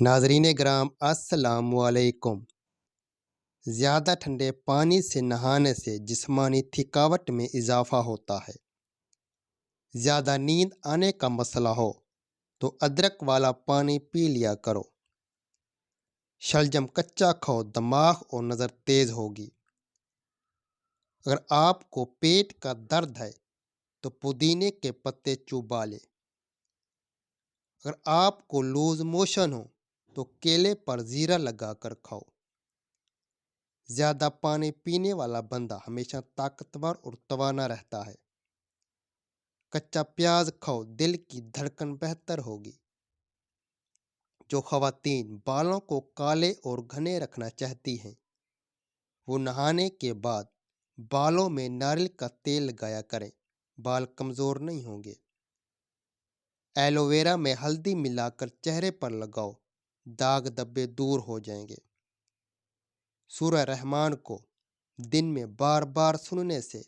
ناظرین گرام السلام علیکم۔ زیادہ ٹھنڈے پانی سے نہانے سے جسمانی تھکاوٹ میں اضافہ ہوتا ہے۔ زیادہ نیند آنے کا مسئلہ ہو تو ادرک والا پانی پی لیا کرو۔ شلجم کچا کھاؤ، دماغ اور نظر تیز ہوگی۔ اگر آپ کو پیٹ کا درد ہے تو پودینے کے پتے چبا لے۔ اگر آپ کو لوز موشن ہو تو کیلے پر زیرہ لگا کر کھاؤ۔ زیادہ پانی پینے والا بندہ ہمیشہ طاقتور اور توانا رہتا ہے۔ کچا پیاز کھاؤ، دل کی دھڑکن بہتر ہوگی۔ جو خواتین بالوں کو کالے اور گھنے رکھنا چاہتی ہیں وہ نہانے کے بعد بالوں میں ناریل کا تیل لگایا کریں، بال کمزور نہیں ہوں گے۔ ایلو ویرا میں ہلدی ملا کر چہرے پر لگاؤ، داغ دبے دور ہو جائیں گے۔ سورہ رحمان کو دن میں بار بار سننے سے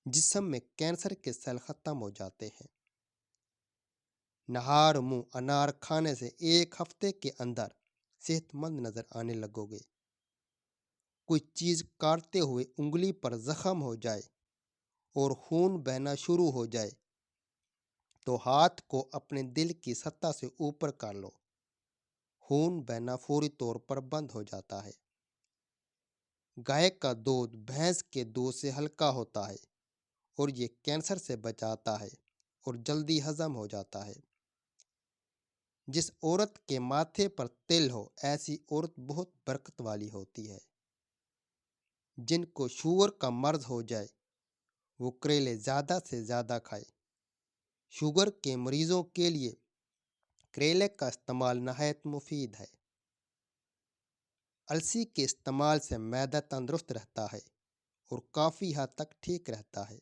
جسم میں کینسر کے سیل ختم ہو جاتے ہیں۔ نہار منہ انار کھانے سے ایک ہفتے کے اندر صحت مند نظر آنے لگو گے۔ کوئی چیز کاٹتے ہوئے انگلی پر زخم ہو جائے اور خون بہنا شروع ہو جائے تو ہاتھ کو اپنے دل کی سطح سے اوپر کر لو، خون بہنا فوری طور پر بند ہو جاتا ہے۔ گائے کا دودھ بھینس کے دودھ سے ہلکا ہوتا ہے اور یہ کینسر سے بچاتا ہے اور جلدی ہضم ہو جاتا ہے۔ جس عورت کے ماتھے پر تل ہو ایسی عورت بہت برکت والی ہوتی ہے۔ جن کو شوگر کا مرض ہو جائے وہ کریلے زیادہ سے زیادہ کھائے۔ شوگر کے مریضوں کے لیے کریلے کا استعمال نہایت مفید ہے۔ السی کے استعمال سے معدہ تندرست رہتا ہے اور کافی حد تک ٹھیک رہتا ہے۔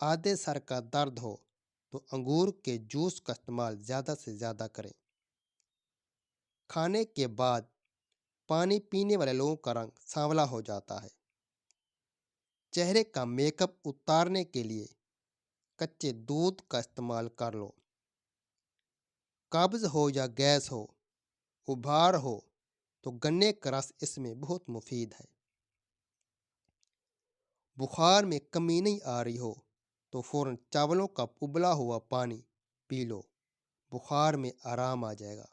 آدھے سر کا درد ہو تو انگور کے جوس کا استعمال زیادہ سے زیادہ کریں۔ کھانے کے بعد پانی پینے والے لوگوں کا رنگ سانولا ہو جاتا ہے۔ چہرے کا میک اپ اتارنے کے لیے کچے دودھ کا استعمال کر لو۔ قبض ہو یا گیس ہو، ابھار ہو تو گنے کا رس اس میں بہت مفید ہے۔ بخار میں کمی نہیں آ رہی ہو تو فوراً چاولوں کا ابلا ہوا پانی پی لو، بخار میں آرام آ جائے گا۔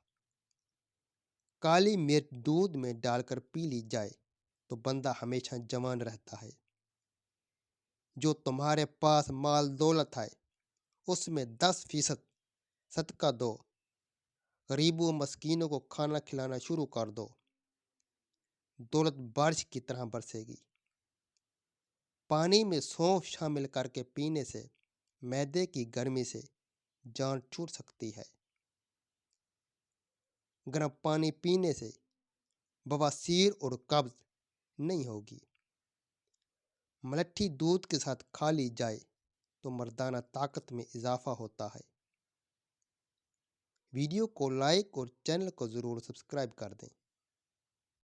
کالی مرچ دودھ میں ڈال کر پی لی جائے تو بندہ ہمیشہ جوان رہتا ہے۔ جو تمہارے پاس مال دولت ہے اس میں 10% صدقہ دو، غریبوں مسکینوں کو کھانا کھلانا شروع کر دو، دولت بارش کی طرح برسے گی۔ پانی میں سونف شامل کر کے پینے سے معدے کی گرمی سے جان چھوٹ سکتی ہے۔ گرم پانی پینے سے بواسیر اور قبض نہیں ہوگی۔ ملٹھی دودھ کے ساتھ کھا لی جائے تو مردانہ طاقت میں اضافہ ہوتا ہے۔ ویڈیو کو لائک اور چینل کو ضرور سبسکرائب کر دیں۔